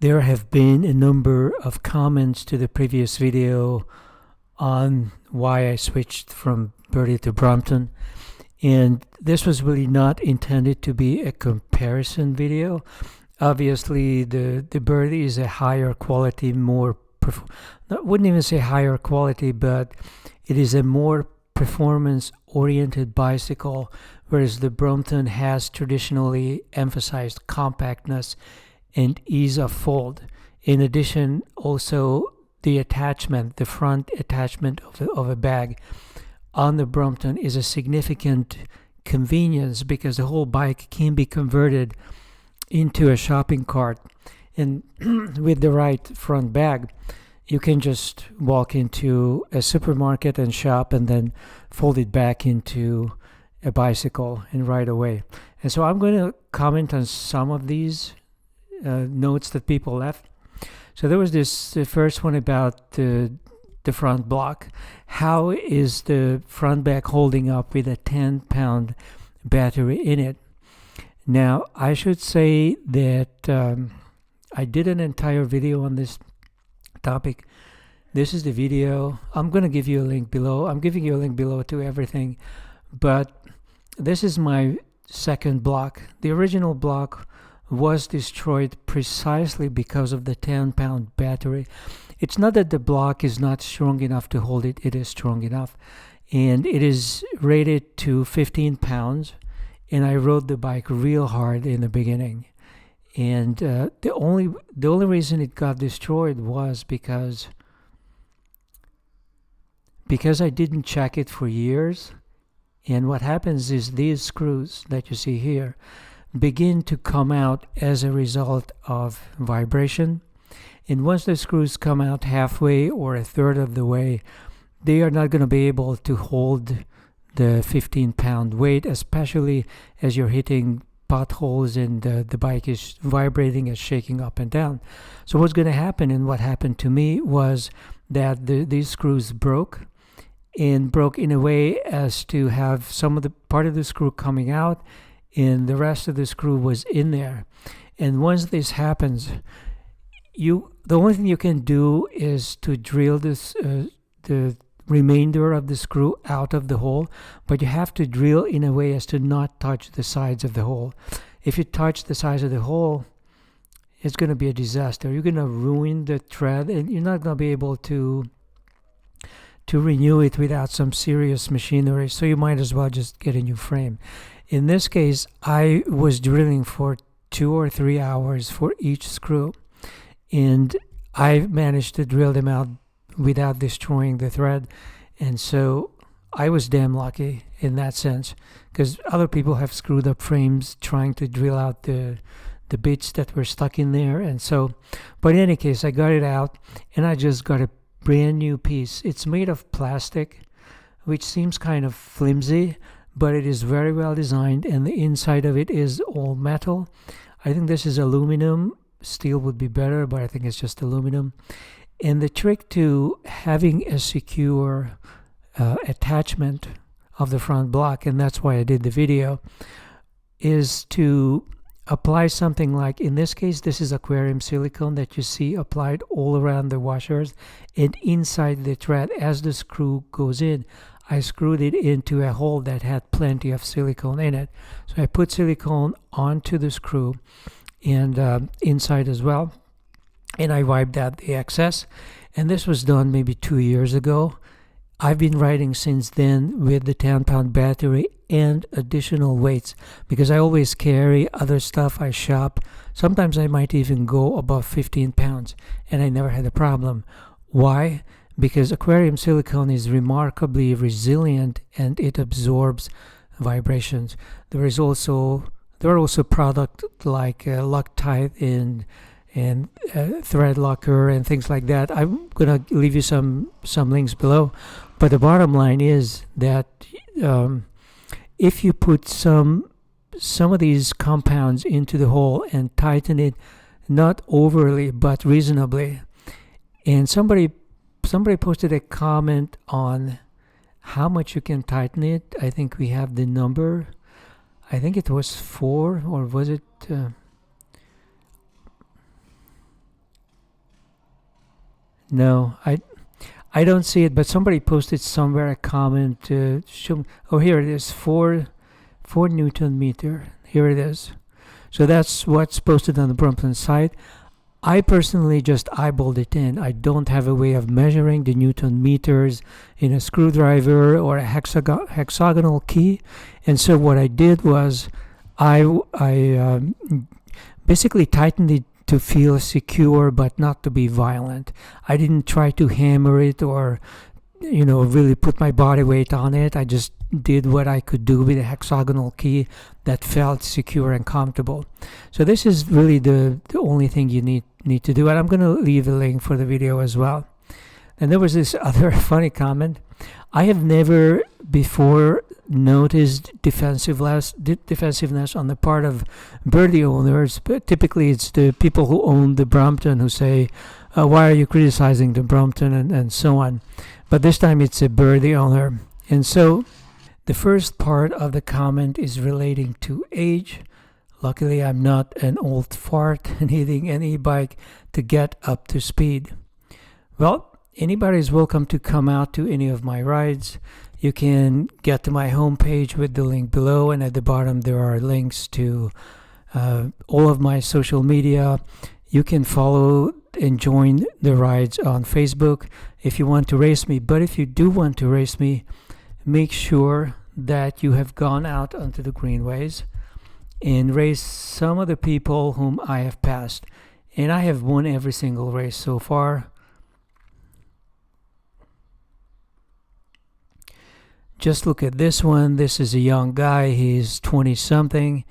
There have been a number of comments to the previous video on why I switched from Birdy to Brompton, and this was really not intended to be a comparison video. Obviously, the Birdy is a higher quality, I wouldn't even say higher quality, but it is a more performance-oriented bicycle, whereas the Brompton has traditionally emphasized compactness and ease of fold. In addition, also the attachment, the front attachment of a bag on the Brompton is a significant convenience because the whole bike can be converted into a shopping cart. And with the right front bag, you can just walk into a supermarket and shop and then fold it back into a bicycle and ride away. And so I'm going to comment on some of these notes that people left. So there was the first one about the front block. How is the front bag holding up with a 10-pound battery in it? Now, I should say that I did an entire video on this topic. This is the video. I'm going to give you a link below. I'm giving you a link below to everything. But this is my second block. The original block was destroyed precisely because of the 10-pound battery. It's not that the block is not strong enough to hold it. It is strong enough. And it is rated to 15 pounds. And I rode the bike real hard in the beginning. And the only reason it got destroyed was because I didn't check it for years. And what happens is these screws that you see here begin to come out as a result of vibration. And once the screws come out halfway or a third of the way, they are not going to be able to hold the 15-pound weight, especially as you're hitting potholes and the bike is vibrating and shaking up and down. So what's going to happen, and what happened to me, was that these screws broke in a way as to have some of the part of the screw coming out and the rest of the screw was in there. And once this happens, the only thing you can do is to drill the remainder of the screw out of the hole, but you have to drill in a way as to not touch the sides of the hole. If you touch the sides of the hole, it's going to be a disaster. You're going to ruin the thread, and you're not going to be able to renew it without some serious machinery, so you might as well just get a new frame. In this case, I was drilling for 2 or 3 hours for each screw, and I managed to drill them out without destroying the thread. And so I was damn lucky in that sense, because other people have screwed up frames trying to drill out the bits that were stuck in there. And so, but in any case, I got it out and I just got a brand new piece. It's made of plastic, which seems kind of flimsy, but it is very well designed, and the inside of it is all metal. I think this is aluminum. Steel would be better, but I think it's just aluminum. And the trick to having a secure attachment of the front block, and that's why I did the video, is to apply something like, in this case, this is aquarium silicone that you see applied all around the washers and inside the thread. As the screw goes in, I screwed it into a hole that had plenty of silicone in it. So I put silicone onto the screw and inside as well, and I wiped out the excess. And this was done maybe 2 years ago. I've been riding since then with the 10-pound battery and additional weights, because I always carry other stuff. I shop. Sometimes I might even go above 15 pounds, and I never had a problem. Why? Because aquarium silicone is remarkably resilient and it absorbs vibrations. There are also products like Loctite and thread locker and things like that. I'm gonna leave you some links below, but the bottom line is that if you put some of these compounds into the hole and tighten it, not overly but reasonably, and somebody posted a comment on how much you can tighten it. I think we have the number. I think it was 4, or was it No, I don't see it, but somebody posted somewhere a comment to show. Oh, here it is, 4 Newton meter. Here it is. So that's what's posted on the Brompton site. I personally just eyeballed it in. I don't have a way of measuring the Newton meters in a screwdriver or a hexagonal key. And so what I did was I basically tightened it to feel secure but not to be violent. I didn't try to hammer it or really put my body weight on it. I just did what I could do with a hexagonal key that felt secure and comfortable. So this is really the only thing you need to do, and I'm going to leave a link for the video as well. And there was this other funny comment. I have never before noticed defensiveness on the part of Birdy owners, but typically it's the people who own the Brompton who say, why are you criticizing the Brompton, and so on. But this time it's a Birdy owner. And so the first part of the comment is relating to age. Luckily, I'm not an old fart needing an e-bike to get up to speed. Well, anybody is welcome to come out to any of my rides. You can get to my homepage with the link below, and at the bottom there are links to all of my social media. You can follow and join the rides on Facebook if you want to race me. But if you do want to race me, make sure that you have gone out onto the greenways and race some of the people whom I have passed. And I have won every single race so far. Just look at this one. This is a young guy. He's 20-something.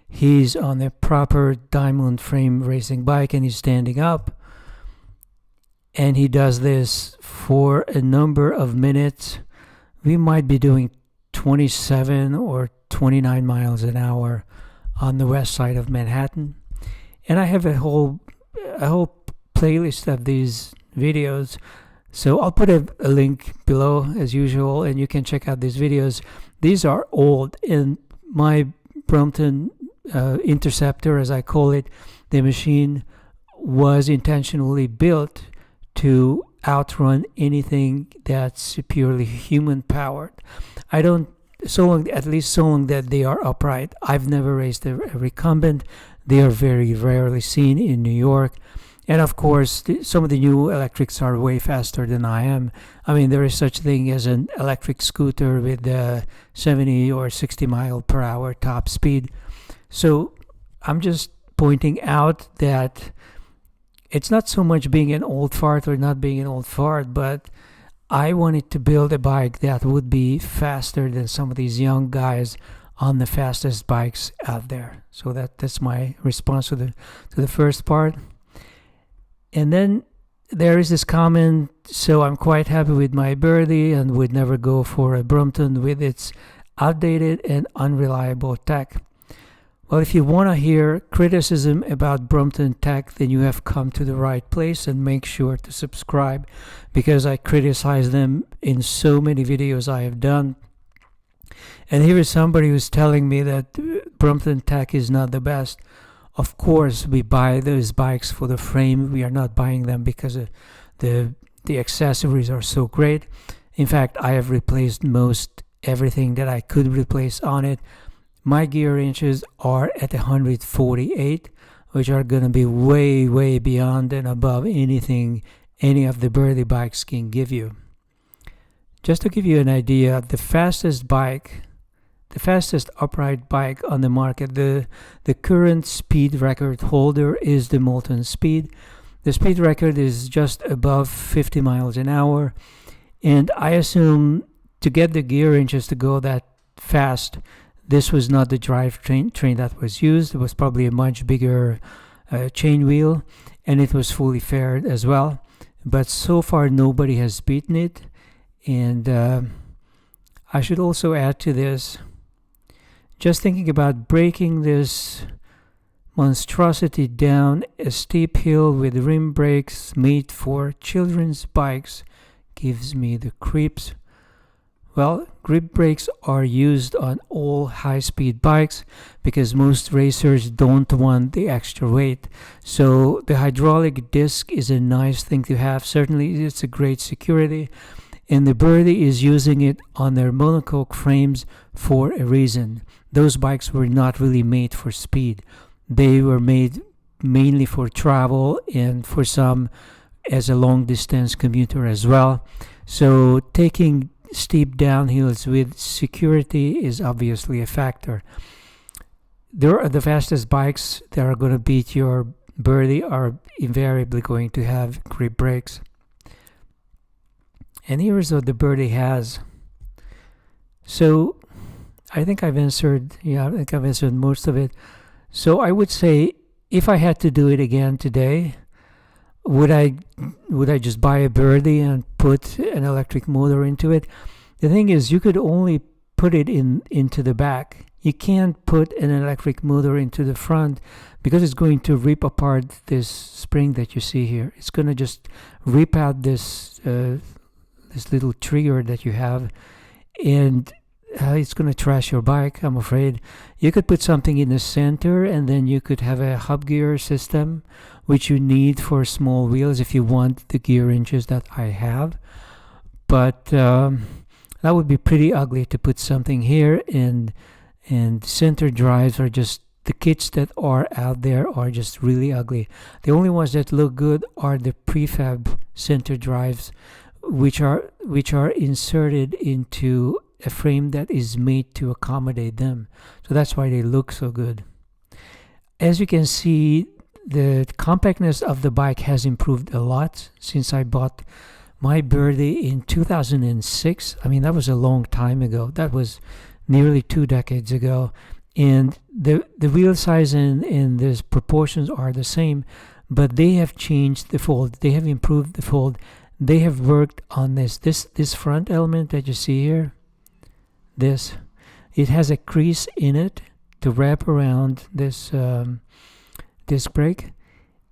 He's on a proper diamond frame racing bike and he's standing up. And he does this for a number of minutes. We might be doing 27 or 29 miles an hour on the west side of Manhattan. And I have a whole playlist of these videos. So I'll put a link below as usual, and you can check out these videos. These are old, and my Brompton Interceptor, as I call it, the machine was intentionally built to outrun anything that's purely human powered. So long that they are upright. I've never raced a recumbent. They are very rarely seen in New York. And of course, some of the new electrics are way faster than I am. I mean, there is such thing as an electric scooter with 70 or 60 mile per hour top speed. So I'm just pointing out that it's not so much being an old fart or not being an old fart, but I wanted to build a bike that would be faster than some of these young guys on the fastest bikes out there. So that's my response to the first part. And then there is this comment, so I'm quite happy with my Birdy and would never go for a Brompton with its outdated and unreliable tech. Well, if you want to hear criticism about Brompton tech, then you have come to the right place, and make sure to subscribe because I criticize them in so many videos I have done. And here is somebody who's telling me that Brompton tech is not the best. Of course, we buy those bikes for the frame. We are not buying them because the accessories are so great. In fact, I have replaced most everything that I could replace on it. My gear inches are at 148, which are going to be way, way beyond and above anything any of the Birdy bikes can give you. Just to give you an idea, the fastest upright bike on the market, the current speed record holder is the Molten Speed. The speed record is just above 50 miles an hour, and I assume to get the gear inches to go that fast, this was not the drive train that was used. It was probably a much bigger chain wheel, and it was fully faired as well. But so far, nobody has beaten it. And I should also add to this, just thinking about breaking this monstrosity down a steep hill with rim brakes made for children's bikes gives me the creeps. Well, grip brakes are used on all high-speed bikes because most racers don't want the extra weight. So the hydraulic disc is a nice thing to have. Certainly, it's a great security. And the Birdy is using it on their monocoque frames for a reason. Those bikes were not really made for speed. They were made mainly for travel and for some as a long-distance commuter as well. So taking steep downhills with security is obviously a factor. The fastest bikes that are going to beat your Birdy are invariably going to have grip brakes. And here's what the Birdy has. So I think I've answered most of it. So I would say if I had to do it again today, would I just buy a Birdy and put an electric motor into it? The thing is, you could only put it into the back. You can't put an electric motor into the front because it's going to rip apart this spring that you see here. It's going to just rip out this little trigger that you have, and it's going to trash your bike, I'm afraid. You could put something in the center, and then you could have a hub gear system, which you need for small wheels if you want the gear inches that I have. But that would be pretty ugly to put something here, and center drives are just, the kits that are out there are just really ugly. The only ones that look good are the prefab center drives, which are inserted into a frame that is made to accommodate them. So that's why they look so good. As you can see, the compactness of the bike has improved a lot since I bought my Birdy in 2006. I mean, that was a long time ago. That was nearly 2 decades ago. And the wheel size and the proportions are the same, but they have changed the fold. They have improved the fold. They have worked on this front element that you see here. It has a crease in it to wrap around this disc brake,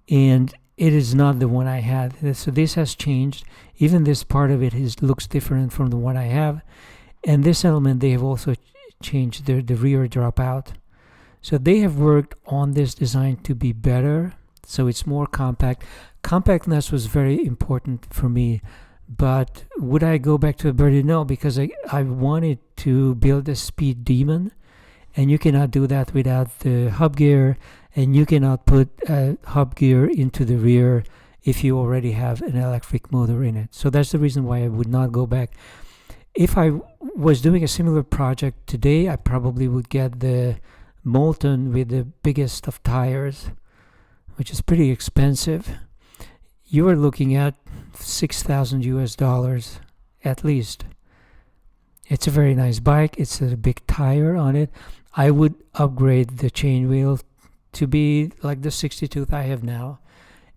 and it is not the one I had. So this has changed. Even this part of it looks different from the one I have. And this element, they have also changed the rear dropout. So they have worked on this design to be better, so it's more compact. Compactness was very important for me. But would I go back to a Birdy? No, because I wanted to build a speed demon, and you cannot do that without the hub gear, and you cannot put a hub gear into the rear if you already have an electric motor in it. So that's the reason why I would not go back. If I was doing a similar project today, I probably would get the Molten with the biggest of tires, which is pretty expensive. You are looking at $6,000 at least. It's a very nice bike. It's a big tire on it. I would upgrade the chain wheel to be like the 62th I have now,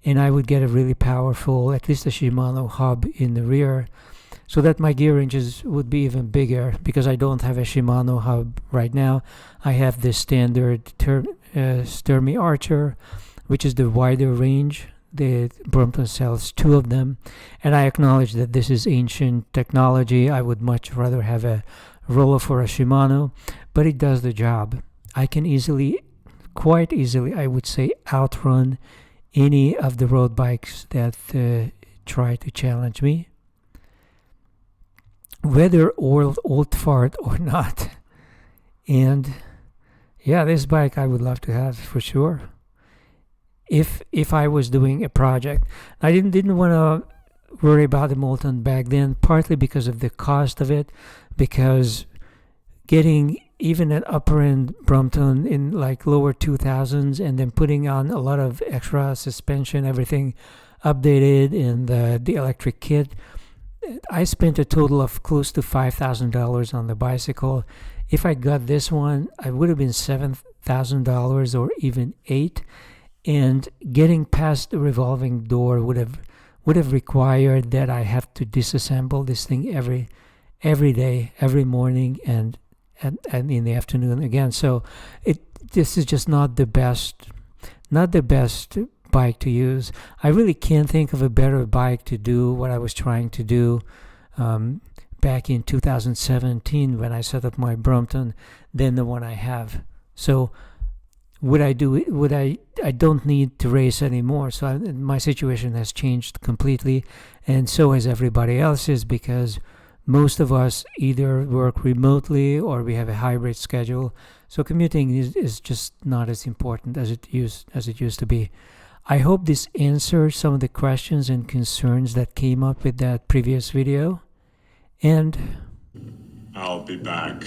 and I would get a really powerful, at least a Shimano hub in the rear, so that my gear inches would be even bigger, because I don't have a Shimano hub right now. I have the standard Sturmey Archer, which is the wider range. The Brompton sells 2 of them, and I acknowledge that this is ancient technology. I would much rather have a roller for a Shimano, but it does the job. I can quite easily, I would say, outrun any of the road bikes that try to challenge me, whether old fart or not. And yeah, this bike I would love to have for sure. If I was doing a project, I didn't want to worry about the Molten back then, partly because of the cost of it, because getting even an upper end Brompton in like lower 2000s and then putting on a lot of extra suspension, everything updated, and the electric kit, I spent a total of close to $5,000 on the bicycle. If I got this one, I would have been $7,000 or even $8,000. And getting past the revolving door would have required that I have to disassemble this thing every day, every morning, and in the afternoon again. So this is just not the best bike to use. I really can't think of a better bike to do what I was trying to do. back in 2017 when I set up my Brompton than the one I have. So would I do it? I don't need to race anymore. So my situation has changed completely, and so has everybody else's, because most of us either work remotely or we have a hybrid schedule. So commuting is just not as important as it used to be. I hope this answers some of the questions and concerns that came up with that previous video. And I'll be back.